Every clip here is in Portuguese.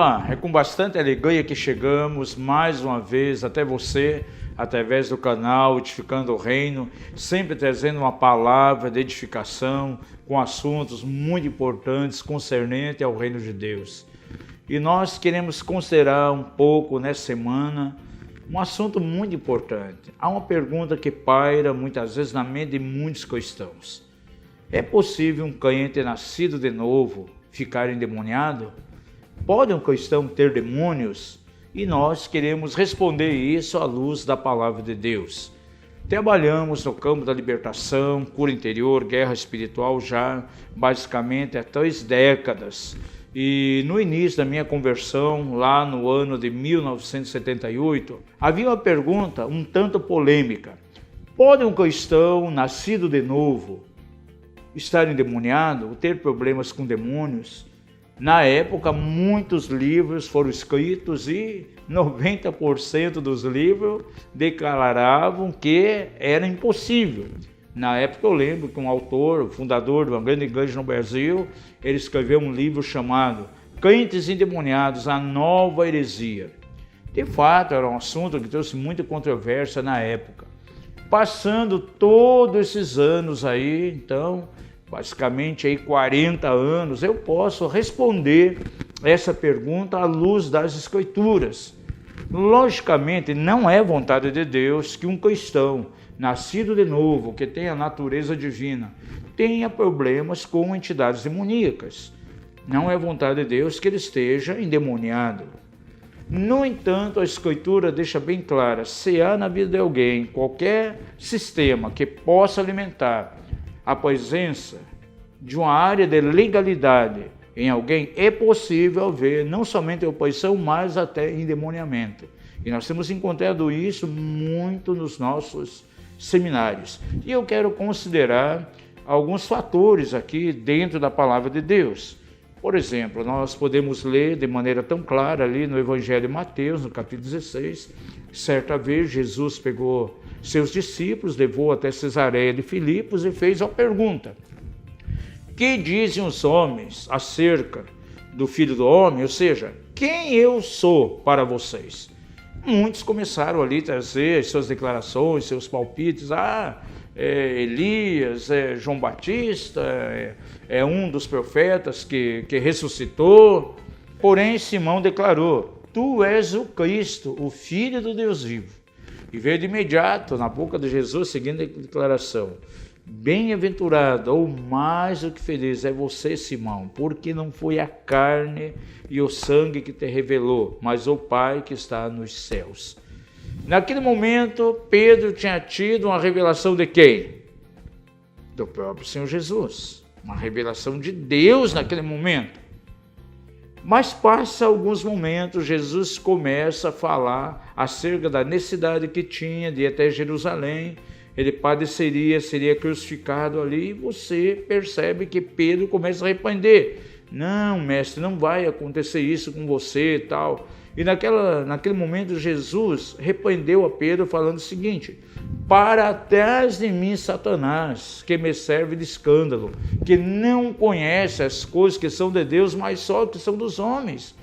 Olá, é com bastante alegria que chegamos mais uma vez até você, através do canal Edificando o Reino, sempre trazendo uma palavra de edificação com assuntos muito importantes concernentes ao Reino de Deus. E nós queremos considerar um pouco nessa semana um assunto muito importante. Há uma pergunta que paira muitas vezes na mente de muitos cristãos. É possível um crente nascido de novo ficar endemoniado? Pode um cristão ter demônios? E nós queremos responder isso à luz da palavra de Deus. Trabalhamos no campo da libertação, cura interior, guerra espiritual já basicamente há 3 décadas. E no início da minha conversão, lá no ano de 1978, havia uma pergunta um tanto polêmica. Pode um cristão nascido de novo estar endemoniado ou ter problemas com demônios? Na época, muitos livros foram escritos e 90% dos livros declaravam que era impossível. Na época eu lembro que um autor, o fundador de uma grande igreja no Brasil, ele escreveu um livro chamado Crentes Endemoniados, a Nova Heresia. De fato, era um assunto que trouxe muita controvérsia na época. Passando todos esses anos aí, então, basicamente aí 40 anos, eu posso responder essa pergunta à luz das Escrituras. Logicamente, não é vontade de Deus que um cristão nascido de novo, que tem a natureza divina, tenha problemas com entidades demoníacas. Não é vontade de Deus que ele esteja endemoniado. No entanto, a Escritura deixa bem clara, se há na vida de alguém qualquer sistema que possa alimentar a presença de uma área de legalidade em alguém, é possível haver não somente oposição, mas até endemoniamento. E nós temos encontrado isso muito nos nossos seminários. E eu quero considerar alguns fatores aqui dentro da palavra de Deus. Por exemplo, nós podemos ler de maneira tão clara ali no Evangelho de Mateus, no capítulo 16, certa vez Jesus pegou seus discípulos, levou até Cesareia de Filipos e fez uma pergunta. Que dizem os homens acerca do Filho do Homem? Ou seja, quem eu sou para vocês? Muitos começaram ali a trazer suas declarações, seus palpites. Elias, João Batista, é um dos profetas que ressuscitou. Porém, Simão declarou, tu és o Cristo, o Filho do Deus vivo. E veio de imediato na boca de Jesus a seguinte declaração, bem-aventurado ou mais do que feliz é você, Simão, porque não foi a carne e o sangue que te revelou, mas o Pai que está nos céus. Naquele momento, Pedro tinha tido uma revelação de quem? Do próprio Senhor Jesus. Uma revelação de Deus naquele momento. Mas passa alguns momentos, Jesus começa a falar acerca da necessidade que tinha de ir até Jerusalém. Ele padeceria, seria crucificado ali, e você percebe que Pedro começa a arrepender. Não, mestre, não vai acontecer isso com você e tal. E naquele momento Jesus repreendeu a Pedro falando o seguinte, para trás de mim, Satanás, que me serve de escândalo, que não conhece as coisas que são de Deus, mas só que são dos homens.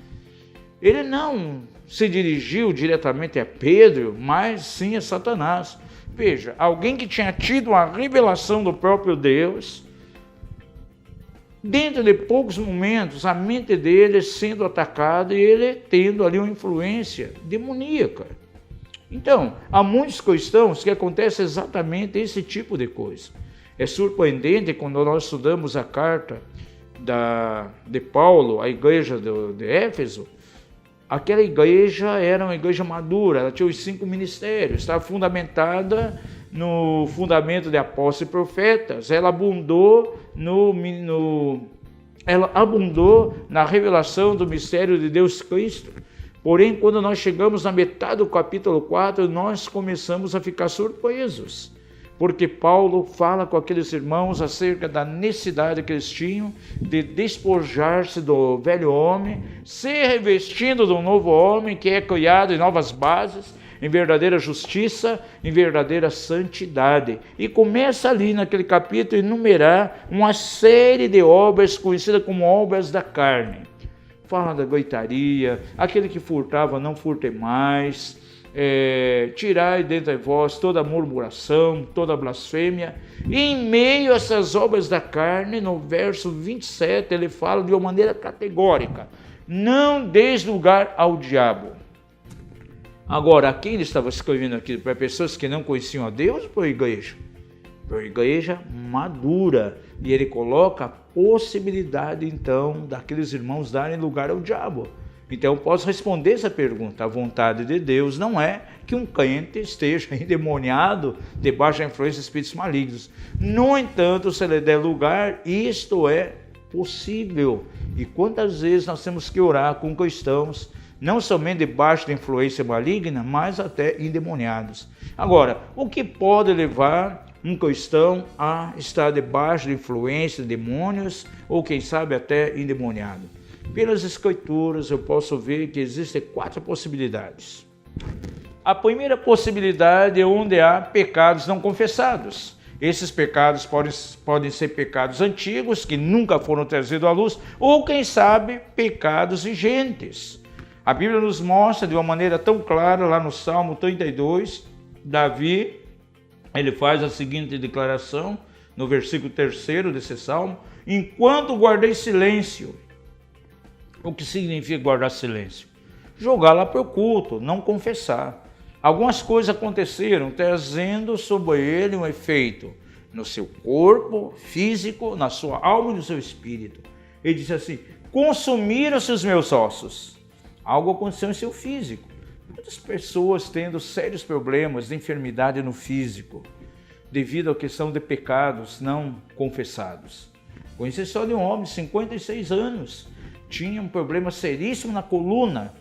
Ele não se dirigiu diretamente a Pedro, mas sim a Satanás. Veja, alguém que tinha tido uma revelação do próprio Deus, dentro de poucos momentos, a mente dele sendo atacada e ele tendo ali uma influência demoníaca. Então, há muitos cristãos que acontece exatamente esse tipo de coisa. É surpreendente quando nós estudamos a carta de Paulo, à igreja de Éfeso. Aquela igreja era uma igreja madura, ela tinha os 5 ministérios, estava fundamentada no fundamento de apóstolos e profetas, ela abundou na revelação do mistério de Deus Cristo. Porém, quando nós chegamos na metade do capítulo 4, nós começamos a ficar surpresos, porque Paulo fala com aqueles irmãos acerca da necessidade que eles tinham de despojar-se do velho homem, se revestindo do novo homem que é criado em novas bases, em verdadeira justiça, em verdadeira santidade. E começa ali naquele capítulo a enumerar uma série de obras conhecidas como obras da carne. fala da goitaria, aquele que furtava não furte mais, tirai dentre vós toda murmuração, toda blasfêmia. E em meio a essas obras da carne, no verso 27, ele fala de uma maneira categórica: não deis lugar ao diabo. Agora, a quem ele estava escrevendo aqui? Para pessoas que não conheciam a Deus ou para a igreja? Para a igreja madura. E ele coloca a possibilidade, então, daqueles irmãos darem lugar ao diabo. Então, eu posso responder essa pergunta. A vontade de Deus não é que um crente esteja endemoniado debaixo da influência de espíritos malignos. No entanto, se ele der lugar, isto é possível. E quantas vezes nós temos que orar com cristãos, não somente debaixo da influência maligna, mas até endemoniados. Agora, o que pode levar um cristão a estar debaixo da influência de demônios, ou quem sabe até endemoniado? Pelas Escrituras eu posso ver que existem 4 possibilidades. A primeira possibilidade é onde há pecados não confessados. Esses pecados podem ser pecados antigos, que nunca foram trazidos à luz, ou quem sabe pecados vigentes. A Bíblia nos mostra de uma maneira tão clara, lá no Salmo 32, Davi, ele faz a seguinte declaração, no versículo 3 desse Salmo: enquanto guardei silêncio. O que significa guardar silêncio? Jogar lá para o culto, não confessar. Algumas coisas aconteceram, trazendo sobre ele um efeito no seu corpo físico, na sua alma e no seu espírito. Ele diz assim: consumiram-se os meus ossos. Algo aconteceu em seu físico. Muitas pessoas tendo sérios problemas de enfermidade no físico, devido à questão de pecados não confessados. Conheci só de um homem de 56 anos, tinha um problema seríssimo na coluna.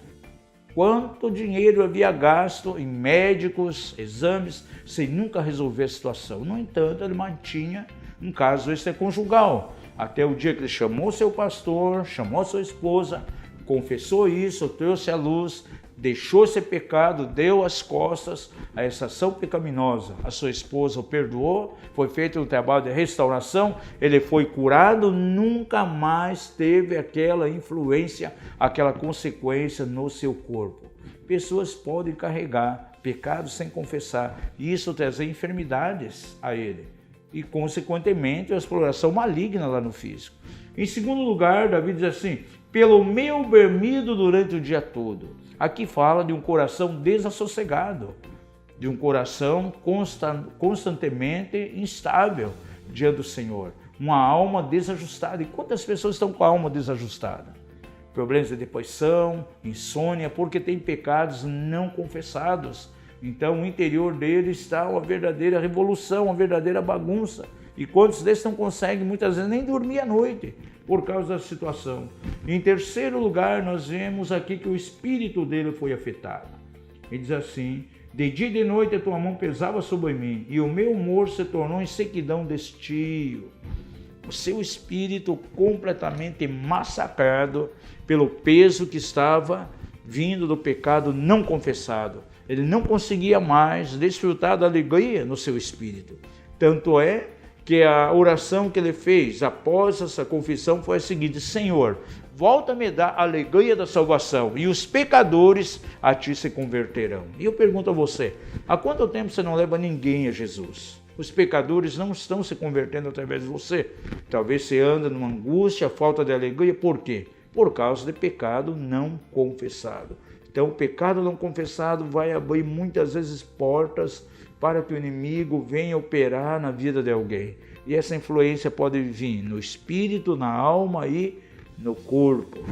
Quanto dinheiro havia gasto em médicos, exames, sem nunca resolver a situação. No entanto, ele mantinha um caso extraconjugal, até o dia que ele chamou seu pastor, chamou sua esposa, confessou isso, trouxe à luz, deixou esse pecado, deu as costas a essa ação pecaminosa. A sua esposa o perdoou, foi feito um trabalho de restauração, ele foi curado, nunca mais teve aquela influência, aquela consequência no seu corpo. Pessoas podem carregar pecados sem confessar, e isso trazer enfermidades a ele, e consequentemente a exploração maligna lá no físico. Em segundo lugar, Davi diz assim: pelo meu bramido durante o dia todo. Aqui fala de um coração desassossegado, de um coração constantemente instável diante do Senhor, uma alma desajustada. E quantas pessoas estão com a alma desajustada? Problemas de depressão, insônia, porque tem pecados não confessados. Então o interior dele está uma verdadeira revolução, uma verdadeira bagunça. E quantos desses não conseguem muitas vezes nem dormir à noite por causa da situação. Em terceiro lugar, nós vemos aqui que o espírito dele foi afetado. Ele diz assim: de dia e de noite a tua mão pesava sobre mim, e o meu humor se tornou em sequidão de estio. O seu espírito completamente massacrado pelo peso que estava vindo do pecado não confessado. Ele não conseguia mais desfrutar da alegria no seu espírito. Tanto é que a oração que ele fez após essa confissão foi a seguinte: Senhor, volta-me a dar a alegria da salvação, e os pecadores a ti se converterão. E eu pergunto a você: há quanto tempo você não leva ninguém a Jesus? Os pecadores não estão se convertendo através de você. Talvez você anda numa angústia, falta de alegria. Por quê? Por causa de pecado não confessado. Então o pecado não confessado vai abrir muitas vezes portas para que o inimigo venha operar na vida de alguém. E essa influência pode vir no espírito, na alma e no corpo.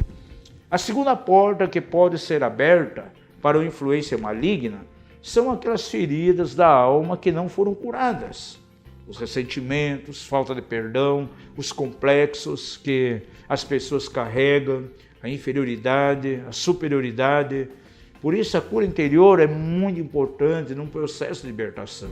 A segunda porta que pode ser aberta para uma influência maligna são aquelas feridas da alma que não foram curadas. Os ressentimentos, falta de perdão, os complexos que as pessoas carregam, a inferioridade, a superioridade. Por isso a cura interior é muito importante num processo de libertação.